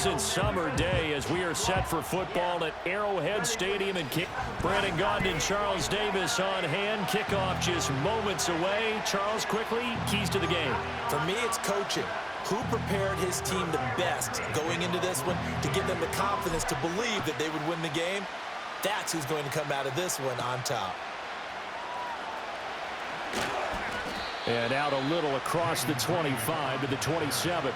pleasant summer day as we are set for football at Arrowhead Stadium in King. Brandon Gaudin and Charles Davis on hand. Kickoff just moments away. Charles, quickly, keys to the game. For me, it's coaching. Who prepared his team the best going into this one to give them the confidence to believe that they would win the game? That's who's going to come out of this one on top. And out a little across the 25 to the 27.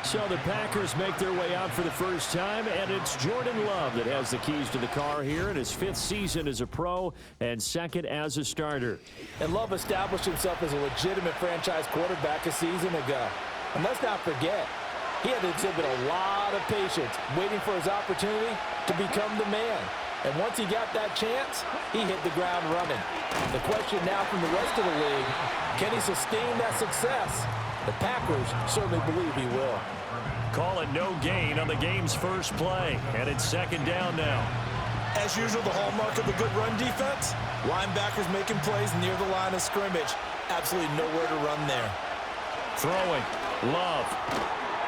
So the Packers make their way out for the first time, and it's Jordan Love that has the keys to the car here in his 5th season as a pro and 2nd as a starter. And Love established himself as a legitimate franchise quarterback a season ago. And let's not forget, he had to exhibit a lot of patience waiting for his opportunity to become the man. And once he got that chance, he hit the ground running. The question now from the rest of the league, can he sustain that success? The Packers certainly believe he will. Call it no gain on the game's first play, and it's 2nd down now. As usual, the hallmark of a good run defense, linebackers making plays near the line of scrimmage. Absolutely nowhere to run there. Throwing, Love.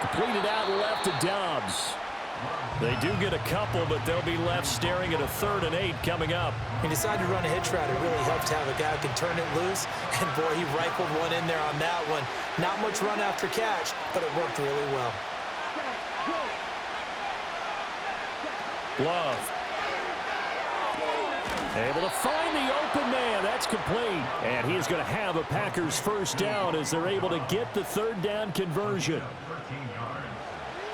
Completed out left to Dobbs. They do get a couple, but they'll be left staring at a 3rd and 8 coming up. He decided to run a hitch route. It really helps to have a guy who can turn it loose. And, boy, he rifled one in there on that one. Not much run after catch, but it worked really well. Love. Able to find the open man. That's complete. And he is going to have a Packers first down as they're able to get the 3rd down conversion.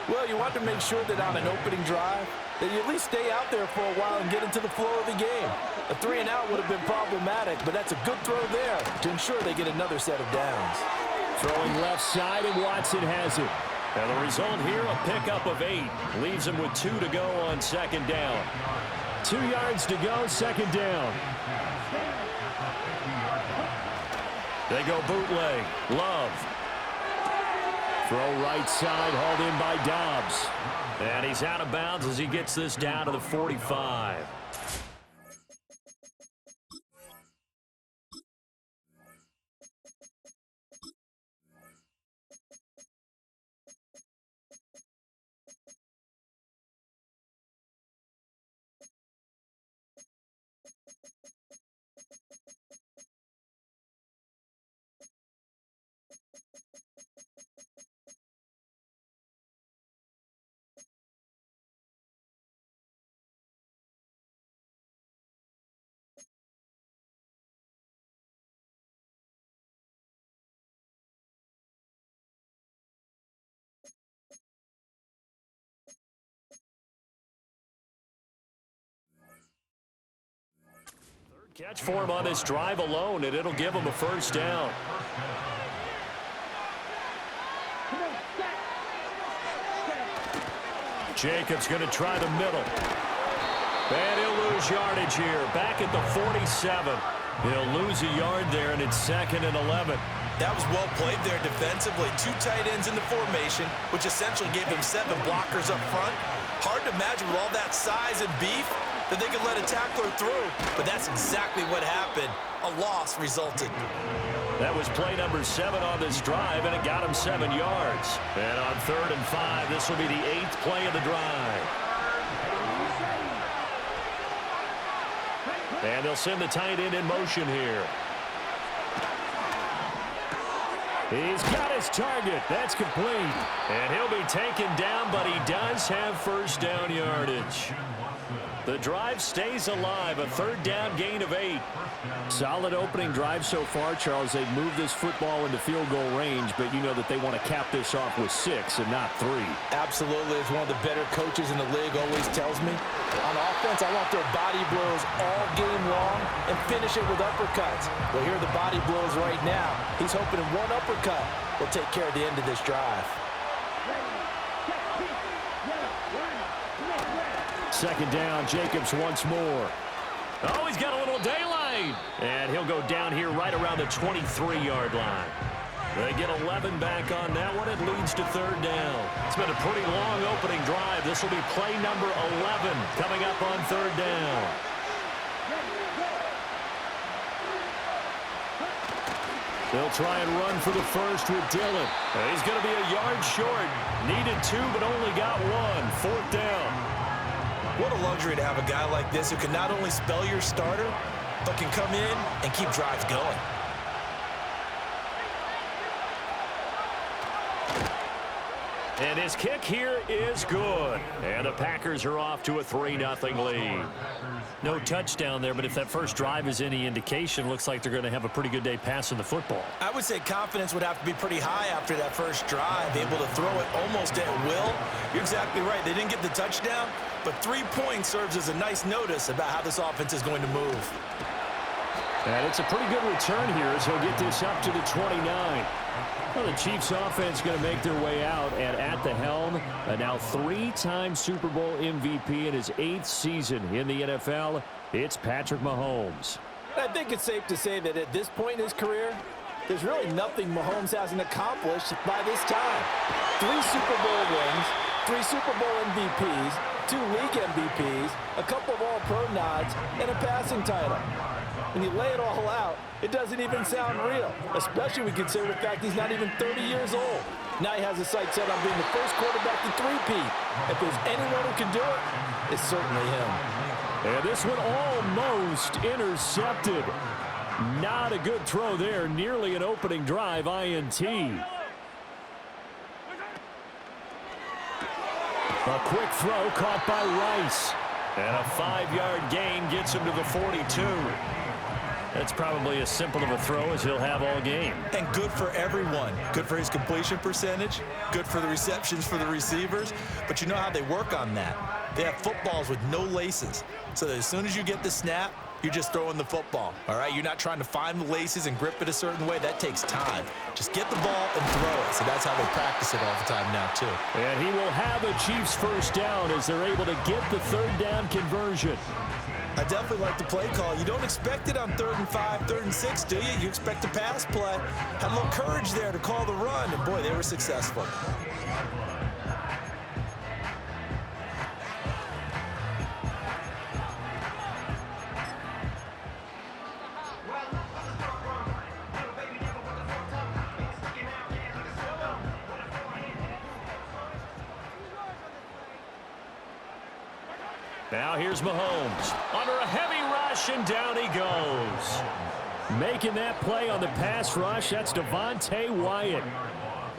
Well, you want to make sure that on an opening drive, that you at least stay out there for a while and get into the flow of the game. A 3 and out would have been problematic, but that's a good throw there to ensure they get another set of downs. Throwing left side, and Watson has it. And the result here, a pickup of 8. Leaves him with 2 to go on 2nd down. 2 yards to go, 2nd down. They go bootleg. Love. Throw right side, hauled in by Dobbs. And he's out of bounds as he gets this down to the 45. Catch for him on this drive alone, and it'll give him a first down. Jacobs going to try the middle. And he'll lose yardage here. Back at the 47. He'll lose a yard there, and it's 2nd and 11. That was well played there defensively. 2 tight ends in the formation, which essentially gave him 7 blockers up front. Hard to imagine with all that size and beef that they could let a tackler through, but that's exactly what happened. A loss resulted. That was play number 7 on this drive, and it got him 7 yards. And on 3rd and 5, this will be the 8th play of the drive. And they'll send the tight end in motion here. He's got his target. That's complete. And he'll be taken down, but he does have first down yardage. The drive stays alive, a 3rd down gain of 8. Solid opening drive so far, Charles. They've moved this football into field goal range, but you know that they want to cap this off with 6 and not 3. Absolutely. As one of the better coaches in the league always tells me, on offense, I want their body blows all game long and finish it with uppercuts. Well, here are the body blows right now. He's hoping one uppercut will take care of the end of this drive. 2nd down, Jacobs once more. Oh, he's got a little daylight. And he'll go down here right around the 23-yard line. They get 11 back on that one. It leads to 3rd down. It's been a pretty long opening drive. This will be play number 11 coming up on 3rd down. They'll try and run for the first with Dillon. He's going to be a yard short. Needed 2, but only got 1. 4th down. What a luxury to have a guy like this who can not only spell your starter, but can come in and keep drives going. And his kick here is good. And the Packers are off to a 3-0 lead. No touchdown there, but if that first drive is any indication, looks like they're going to have a pretty good day passing the football. I would say confidence would have to be pretty high after that first drive, able to throw it almost at will. You're exactly right. They didn't get the touchdown, but 3 points serves as a nice notice about how this offense is going to move. And it's a pretty good return here as he'll get this up to the 29. Well, the Chiefs offense going to make their way out, and at the helm, a now 3-time Super Bowl MVP in his 8th season in the NFL, it's Patrick Mahomes. I think it's safe to say that at this point in his career, there's really nothing Mahomes hasn't accomplished by this time. 3 Super Bowl wins, 3 Super Bowl MVPs, 2 league MVPs, a couple of All-Pro nods, and a passing title. When you lay it all out, it doesn't even sound real, especially when you consider the fact he's not even 30 years old. Now he has his sights set on being the first quarterback to three-peat. If there's anyone who can do it, it's certainly him. And this one almost intercepted. Not a good throw there, nearly an opening drive INT. A quick throw caught by Rice. And a 5-yard gain gets him to the 42. That's probably as simple of a throw as he'll have all game. And good for everyone. Good for his completion percentage. Good for the receptions for the receivers. But you know how they work on that. They have footballs with no laces. So that as soon as you get the snap, you're just throwing the football. All right? You're not trying to find the laces and grip it a certain way. That takes time. Just get the ball and throw it. So that's how they practice it all the time now, too. And he will have a Chiefs first down as they're able to get the 3rd down conversion. I definitely like the play call. You don't expect it on 3rd and 5, 3rd and 6, do you? You expect a pass play. Had a little courage there to call the run, and boy, they were successful. Now here's Mahomes. Under a heavy rush, and down he goes. Making that play on the pass rush, that's Devontae Wyatt.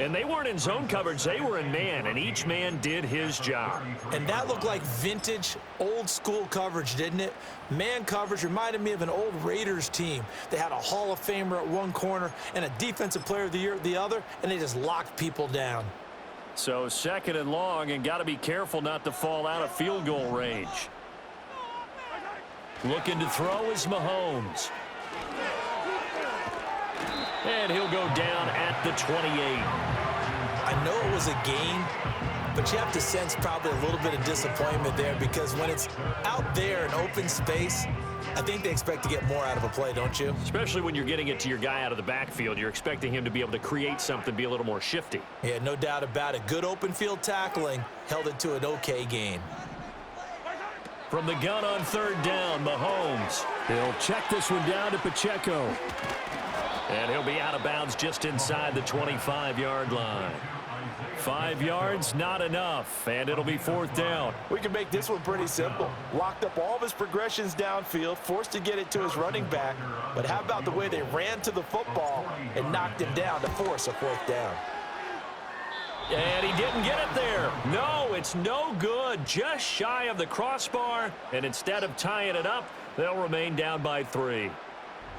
And they weren't in zone coverage, they were in man, and each man did his job. And that looked like vintage, old-school coverage, didn't it? Man coverage reminded me of an old Raiders team. They had a Hall of Famer at one corner and a Defensive Player of the Year at the other, and they just locked people down. So 2nd and long, and got to be careful not to fall out of field goal range. Looking to throw is Mahomes. And he'll go down at the 28. I know it was a gain, but you have to sense probably a little bit of disappointment there because when it's out there in open space, I think they expect to get more out of a play, don't you? Especially when you're getting it to your guy out of the backfield. You're expecting him to be able to create something, be a little more shifty. Yeah, no doubt about it. Good open field tackling held it to an okay gain. From the gun on 3rd down, Mahomes. He'll check this one down to Pacheco. And he'll be out of bounds just inside the 25-yard line. 5 yards, not enough, and it'll be 4th down. We can make this one pretty simple. Locked up all of his progressions downfield, forced to get it to his running back. But how about the way they ran to the football and knocked him down to force a 4th down? And he didn't get it there. No, it's no good. Just shy of the crossbar, and instead of tying it up, they'll remain down by 3.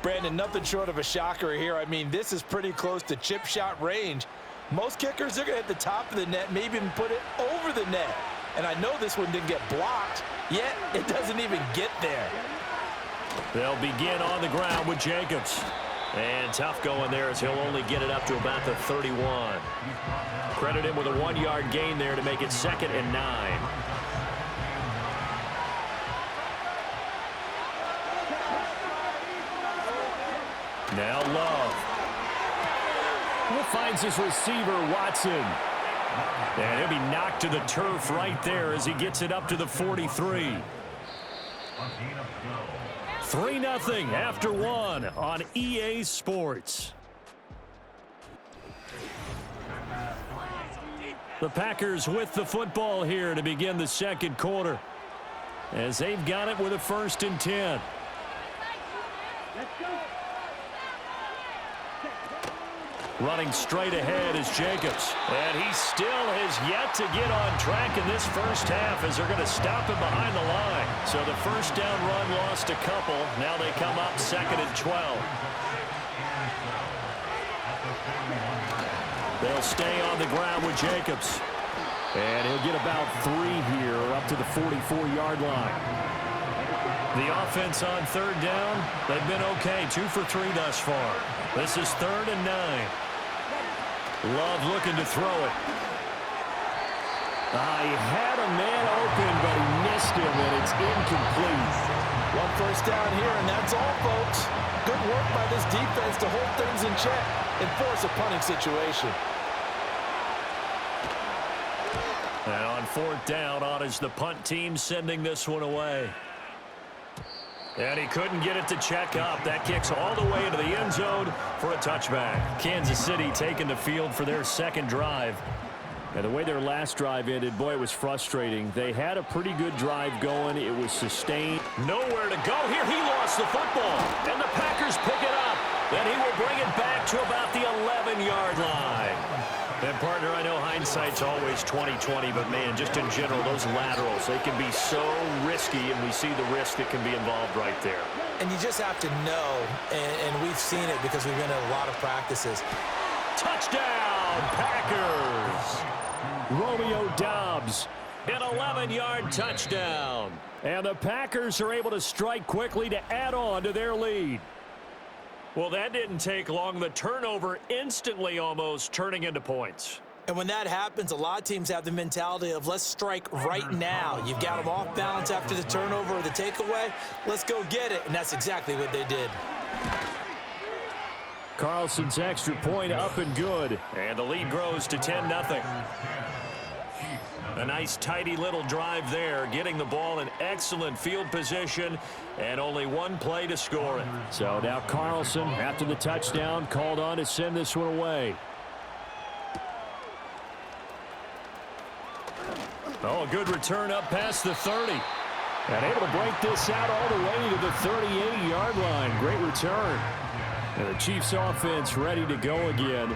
Brandon, nothing short of a shocker here. I mean, this is pretty close to chip shot range. Most kickers, they're going to hit the top of the net, maybe even put it over the net. And I know this one didn't get blocked, yet it doesn't even get there. They'll begin on the ground with Jacobs. And tough going there as he'll only get it up to about the 31. Credit him with a 1-yard gain there to make it 2nd and 9. Now Love. Finds his receiver, Watson. And he'll be knocked to the turf right there as he gets it up to the 43. 3-0 after 1 on EA Sports. The Packers with the football here to begin the second quarter, as they've got it with a 1st and 10. Running straight ahead is Jacobs. And he still has yet to get on track in this first half as they're going to stop him behind the line. So the first down run lost a couple. Now they come up 2nd and 12. They'll stay on the ground with Jacobs. And he'll get about 3 here up to the 44-yard line. The offense on 3rd down, they've been okay. 2 for 3 thus far. This is 3rd and 9. Love looking to throw it. He had a man open, but he missed him, and it's incomplete. 1 first down here, and that's all, folks. Good work by this defense to hold things in check and force a punting situation. And on 4th down, on is the punt team sending this one away. And he couldn't get it to check up. That kicks all the way into the end zone for a touchback. Kansas City taking the field for their second drive. And the way their last drive ended, boy, it was frustrating. They had a pretty good drive going. It was sustained. Nowhere to go here. He lost the football. And the Packers pick it up. Then he will bring it back to about the 11-yard line. And, partner, I know hindsight's always 20/20, but, man, just in general, those laterals, they can be so risky, and we see the risk that can be involved right there. And you just have to know, and we've seen it because we've been at a lot of practices. Touchdown, Packers! Romeo Doubs, an 11-yard touchdown. And the Packers are able to strike quickly to add on to their lead. Well, that didn't take long. The turnover instantly almost turning into points. And when that happens, a lot of teams have the mentality of let's strike right now. You've got them off balance after the turnover or the takeaway. Let's go get it. And that's exactly what they did. Carlson's extra point up and good. And the lead grows to 10-0. A nice, tidy little drive there, getting the ball in excellent field position, and only 1 play to score it. So now Carlson, after the touchdown, called on to send this one away. Oh, a good return up past the 30. And able to break this out all the way to the 38-yard line. Great return. And the Chiefs offense ready to go again.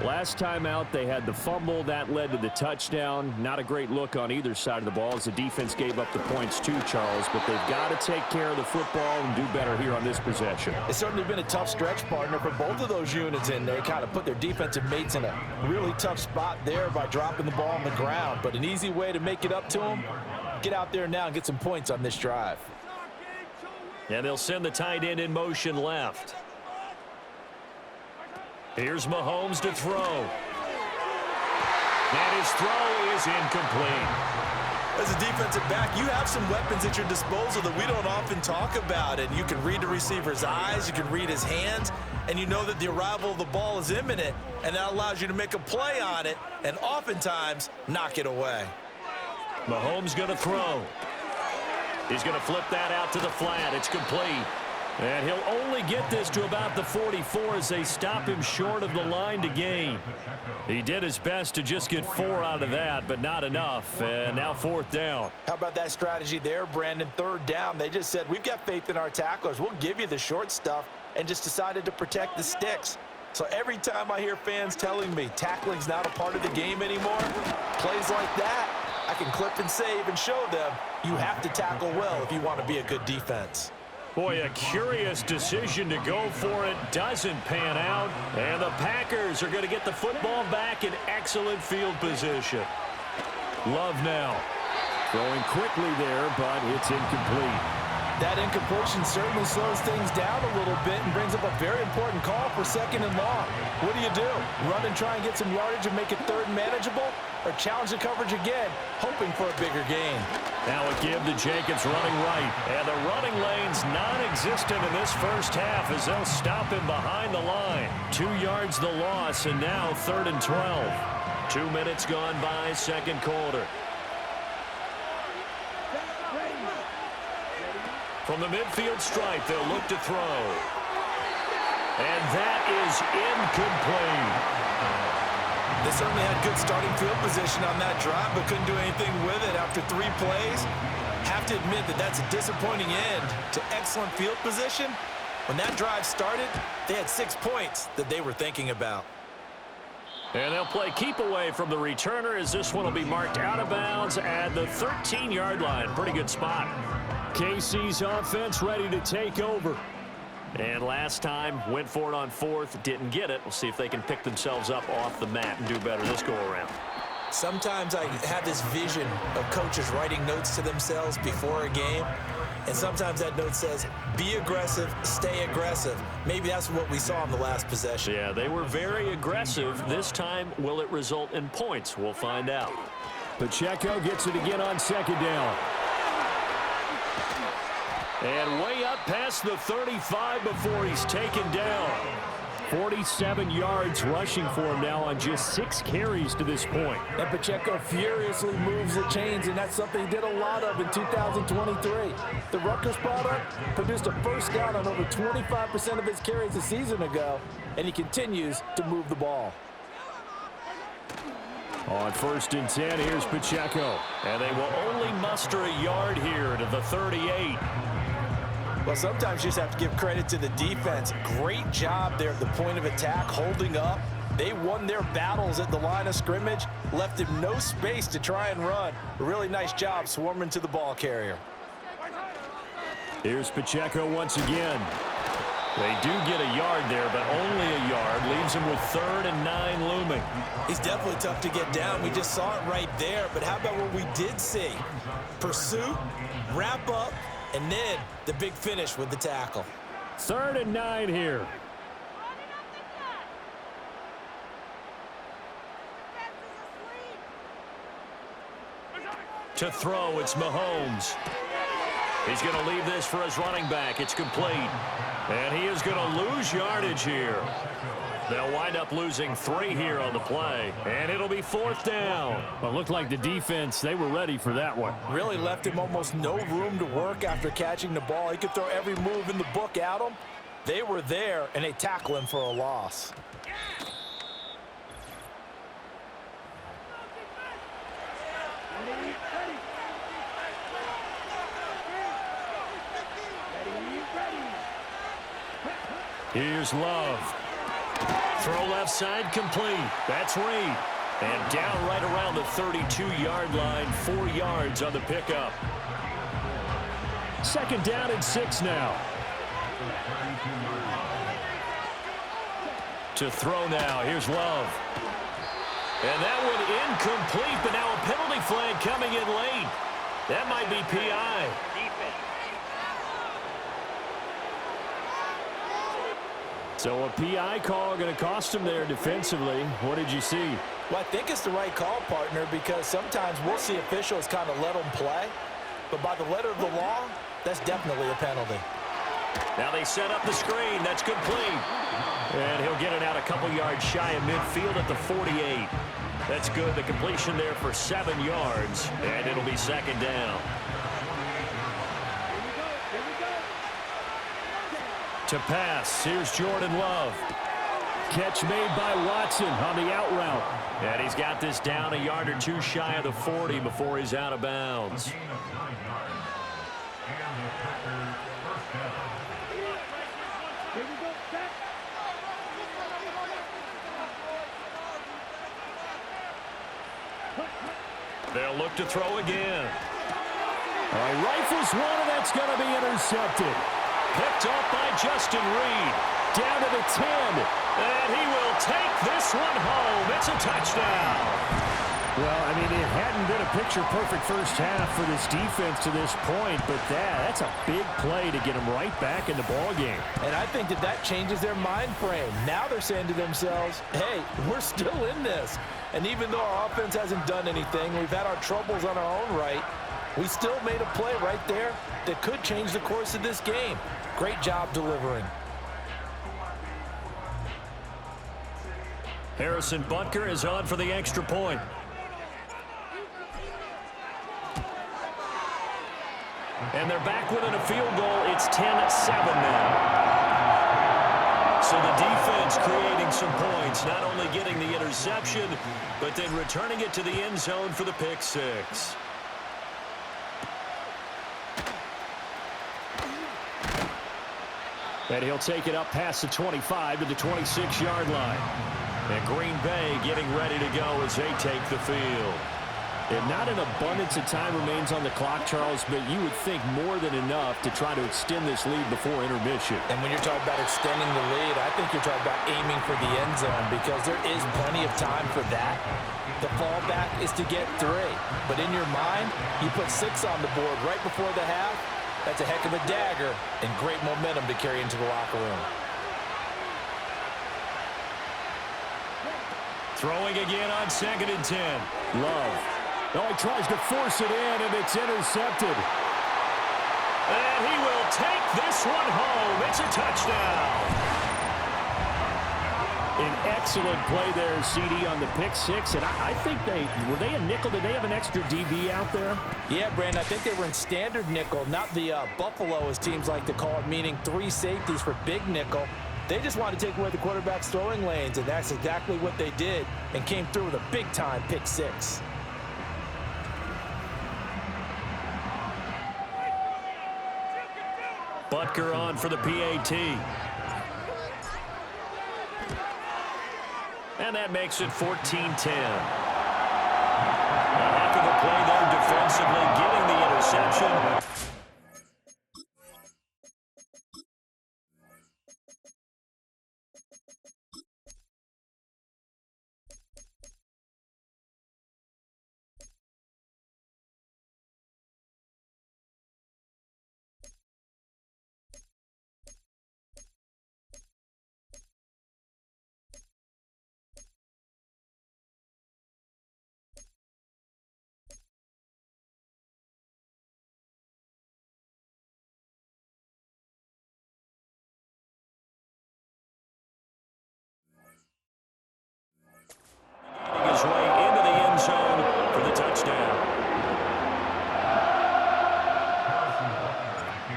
Last time out, they had the fumble. That led to the touchdown. Not a great look on either side of the ball as the defense gave up the points too, Charles. But they've got to take care of the football and do better here on this possession. It's certainly been a tough stretch, partner, for both of those units, and they kind of put their defensive mates in a really tough spot there by dropping the ball on the ground. But an easy way to make it up to them, get out there now and get some points on this drive. And they'll send the tight end in motion left. Here's Mahomes to throw. And his throw is incomplete. As a defensive back, you have some weapons at your disposal that we don't often talk about. And you can read the receiver's eyes, you can read his hands, and you know that the arrival of the ball is imminent, and that allows you to make a play on it and oftentimes knock it away. Mahomes going to throw. He's going to flip that out to the flat. It's complete. And he'll only get this to about the 44 as they stop him short of the line to gain. He did his best to just get 4 out of that, but not enough. And now 4th down. How about that strategy there, Brandon? 3rd down. They just said, we've got faith in our tacklers. We'll give you the short stuff, and just decided to protect the sticks. So every time I hear fans telling me tackling's not a part of the game anymore, plays like that, I can clip and save and show them you have to tackle well if you want to be a good defense. Boy, a curious decision to go for it. Doesn't pan out. And the Packers are going to get the football back in excellent field position. Love now. Throwing quickly there, but it's incomplete. That incompletion certainly slows things down a little bit and brings up a very important call for 2nd and long. What do? Run and try and get some yardage and make it 3rd and manageable? Or challenge the coverage again, hoping for a bigger gain? Now a give to Jacobs running right. And the running lane's non-existent in this first half as they'll stop him behind the line. 2 yards the loss, and now 3rd and 12. 2 minutes gone by, second quarter. From the midfield stripe, they'll look to throw. And that is incomplete. They certainly had good starting field position on that drive, but couldn't do anything with it after 3 plays. Have to admit that that's a disappointing end to excellent field position. When that drive started, they had 6 points that they were thinking about. And they'll play keep away from the returner as this one will be marked out of bounds at the 13-yard line. Pretty good spot. KC's offense ready to take over. And last time, went for it on 4th, didn't get it. We'll see if they can pick themselves up off the mat and do better this go-around. Sometimes I have this vision of coaches writing notes to themselves before a game, and sometimes that note says, be aggressive, stay aggressive. Maybe that's what we saw in the last possession. Yeah, they were very aggressive. This time, will it result in points? We'll find out. Pacheco gets it again on 2nd down. And way up past the 35 before he's taken down. 47 yards rushing for him now on just 6 carries to this point. And Pacheco furiously moves the chains, and that's something he did a lot of in 2023. The Rutgers product produced a first down on over 25% of his carries a season ago, and he continues to move the ball. On 1st and 10, here's Pacheco. And they will only muster a yard here to the 38. Well, sometimes you just have to give credit to the defense. Great job there at the point of attack, holding up. They won their battles at the line of scrimmage, left him no space to try and run. A really nice job swarming to the ball carrier. Here's Pacheco once again. They do get a yard there, but only a yard. Leaves him with 3rd and 9 looming. He's definitely tough to get down. We just saw it right there. But how about what we did see? Pursuit, wrap up, and then the big finish with the tackle. 3rd and 9 here. To throw, it's Mahomes. He's going to leave this for his running back. It's complete. And he is going to lose yardage here. They'll wind up losing 3 here on the play. And it'll be 4th down. Well, it looked like the defense, they were ready for that one. Really left him almost no room to work after catching the ball. He could throw every move in the book at him. They were there, and they tackle him for a loss. Here's Love. Throw left side complete. That's Reed. And down right around the 32-yard line, 4 yards on the pickup. 2nd down and 6 now. To throw now. Here's Love. And that one incomplete, but now a penalty flag coming in late. That might be PI. So a PI call going to cost him there defensively. What did you see? Well, I think it's the right call, partner, because sometimes we'll see officials kind of let them play. But by the letter of the law, that's definitely a penalty. Now they set up the screen. That's complete. And he'll get it out a couple yards shy of midfield at the 48. That's good. The completion there for 7 yards. And it'll be 2nd down. To pass, here's Jordan Love. Catch made by Watson on the out route. And he's got this down a yard or 2 shy of the 40 before he's out of bounds. They'll look to throw again. All right, rifles one, and that's going to be intercepted. Picked off by Justin Reed. Down to the 10. And he will take this one home. It's a touchdown. Well, I mean, it hadn't been a picture-perfect first half for this defense to this point, but that's a big play to get them right back in the ballgame. And I think that changes their mind frame. Now they're saying to themselves, hey, we're still in this. And even though our offense hasn't done anything, we've had our troubles on our own right, we still made a play right there that could change the course of this game. Great job delivering. Harrison Butker is on for the extra point. And they're back within a field goal. It's 10-7 now. So the defense creating some points, not only getting the interception, but then returning it to the end zone for the pick six. And he'll take it up past the 25 to the 26-yard line. And Green Bay getting ready to go as they take the field. And not an abundance of time remains on the clock, Charles, but you would think more than enough to try to extend this lead before intermission. And when you're talking about extending the lead, I think you're talking about aiming for the end zone because there is plenty of time for that. The fallback is to get 3. But in your mind, you put 6 on the board right before the half. That's a heck of a dagger and great momentum to carry into the locker room. Throwing again on 2nd and 10. Love. Oh, he tries to force it in, and it's intercepted. And he will take this one home. It's a touchdown. An excellent play there, CD, on the pick six. And I think were they a nickel? Did they have an extra DB out there? Yeah, Brandon, I think they were in standard nickel, not the Buffalo, as teams like to call it, meaning 3 safeties for big nickel. They just wanted to take away the quarterback's throwing lanes, and that's exactly what they did and came through with a big-time pick six. Butker on for the PAT. And that makes it 14-10. A heck of a play there defensively, getting the interception. His way into the end zone for the touchdown.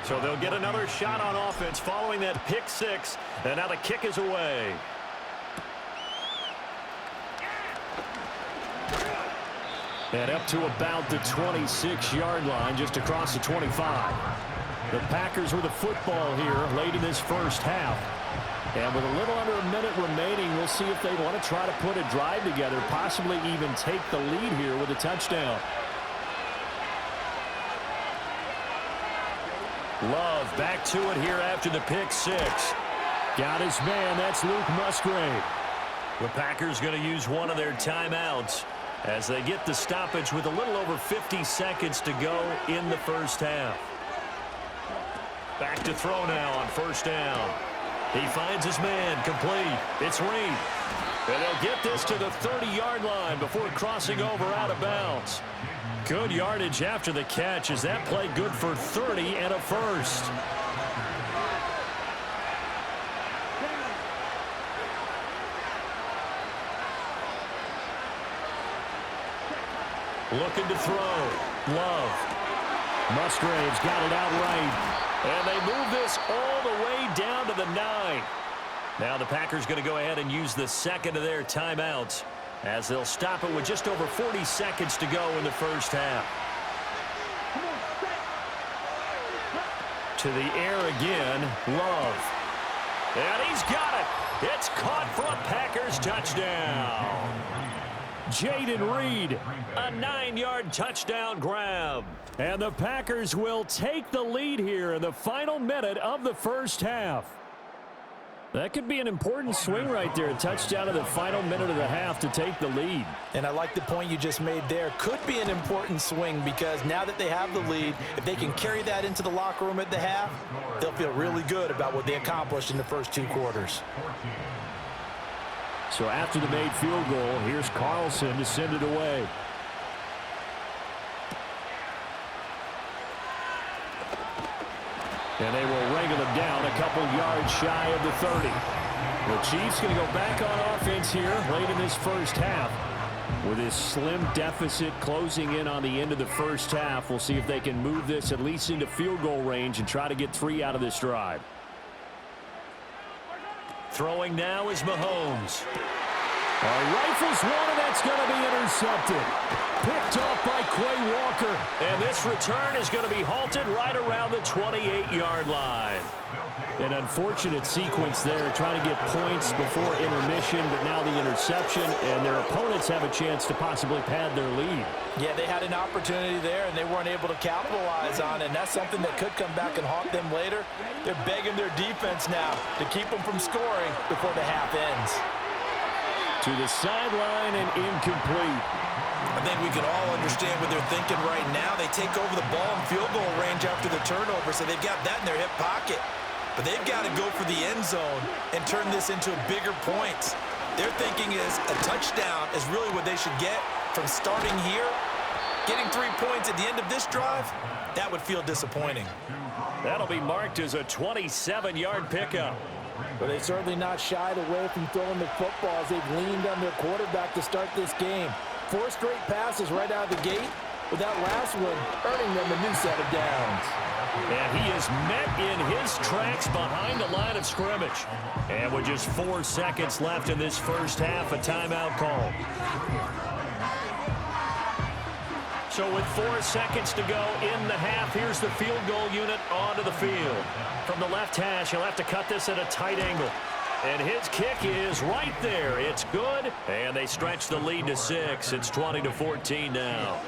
So they'll get another shot on offense following that pick six, and now the kick is away. And up to about the 26-yard line, just across the 25. The Packers with the football here late in this first half. And with a little under a minute remaining, we'll see if they want to try to put a drive together, possibly even take the lead here with a touchdown. Love back to it here after the pick six. Got his man. That's Luke Musgrave. The Packers going to use one of their timeouts as they get the stoppage with a little over 50 seconds to go in the first half. Back to throw now on first down. He finds his man, complete. It's Reed. And they'll get this to the 30-yard line before crossing over out of bounds. Good yardage after the catch. Is that play good for 30 and a first? Looking to throw. Love. Musgrave's got it outright. And they move this all the way down to the 9. Now the Packers going to go ahead and use the second of their timeouts as they'll stop it with just over 40 seconds to go in the first half. To the air again, Love. And he's got it. It's caught for a Packers touchdown. Jaden Reed, a 9-yard touchdown grab. And the Packers will take the lead here in the final minute of the first half. That could be an important swing right there, a touchdown in the final minute of the half to take the lead. And I like the point you just made there. Could be an important swing because now that they have the lead, if they can carry that into the locker room at the half, they'll feel really good about what they accomplished in the first 2 quarters. So after the made field goal, here's Carlson to send it away. And they will wrangle him down a couple yards shy of the 30. The Chiefs going to go back on offense here late in this first half. With this slim deficit closing in on the end of the first half, we'll see if they can move this at least into field goal range and try to get 3 out of this drive. Throwing now is Mahomes. Rifles one, and that's going to be intercepted. Picked off by Quay Walker. And this return is going to be halted right around the 28-yard line. An unfortunate sequence there, trying to get points before intermission, but now the interception, and their opponents have a chance to possibly pad their lead. Yeah, they had an opportunity there, and they weren't able to capitalize on it, and that's something that could come back and haunt them later. They're begging their defense now to keep them from scoring before the half ends. To the sideline and incomplete. I think we can all understand what they're thinking right now. They take over the ball in field goal range after the turnover, so they've got that in their hip pocket. But they've got to go for the end zone and turn this into bigger points. Their thinking is a touchdown is really what they should get from starting here. Getting 3 points at the end of this drive, that would feel disappointing. That'll be marked as a 27-yard pickup. But they certainly not shied away from throwing the football as they've leaned on their quarterback to start this game. 4 straight passes right out of the gate, with that last one earning them a new set of downs. And he is met in his tracks behind the line of scrimmage. And with just 4 seconds left in this first half, a timeout call. So with 4 seconds to go in the half, here's the field goal unit onto the field. From the left hash, he'll have to cut this at a tight angle. And his kick is right there. It's good. And they stretch the lead to 6. It's 20-14 now.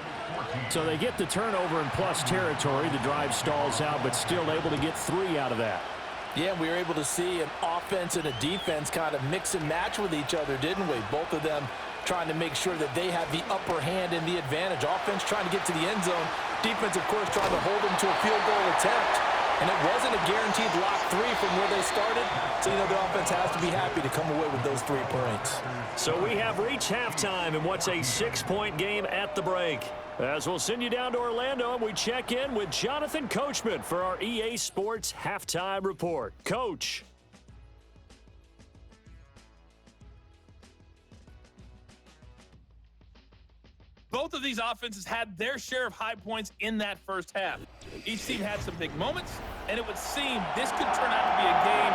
So they get the turnover in plus territory. The drive stalls out, but still able to get 3 out of that. Yeah, we were able to see an offense and a defense kind of mix and match with each other, didn't we? Both of them trying to make sure that they have the upper hand and the advantage. Offense trying to get to the end zone. Defense, of course, trying to hold them to a field goal attempt. And it wasn't a guaranteed lock 3 from where they started. So, you know, the offense has to be happy to come away with those 3 points. So we have reached halftime in what's a 6-point game at the break. As we'll send you down to Orlando, and we check in with Jonathan Coachman for our EA Sports Halftime Report. Coach. Both of these offenses had their share of high points in that first half. Each team had some big moments, and it would seem this could turn out to be a game